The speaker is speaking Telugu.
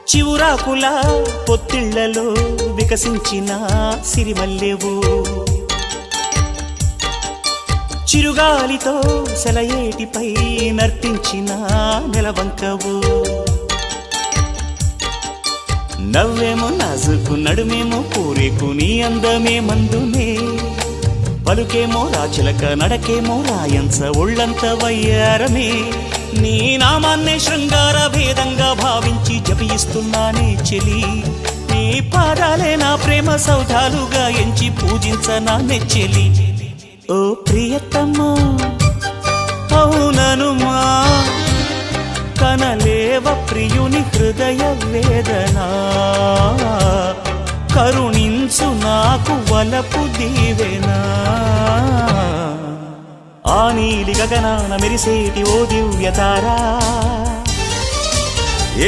చివురాకుల పొత్తిళ్లలో వికసించిన సిరిమల్లెవు చిరుగాలితో సెలయేటిపై నర్తించిన నెలవంకవు నవ్వేమో నాజుకు నడుమేమో పూరేకు నీ అందమే మందునే పలుకేమో రాచిలక నడకేమో రాయంచ ఒళ్ళంత వయ్యారమే నీ నామాన్నే శృంగార భేదంగా భావించి జపిస్తున్నానే చెలి నీ పాదాలే నా ప్రేమ సౌధాలుగా ఎంచి పూజించనా నెచ్చెలి ఓ ప్రియతమ్మా అవుననుమా కనలేవ ప్రియుని హృదయ వేదనా కరుణించు నాకు వలపు దీవెనా ఆ నీలి గగనాన మెరిసేటి ఓ దివ్యతారా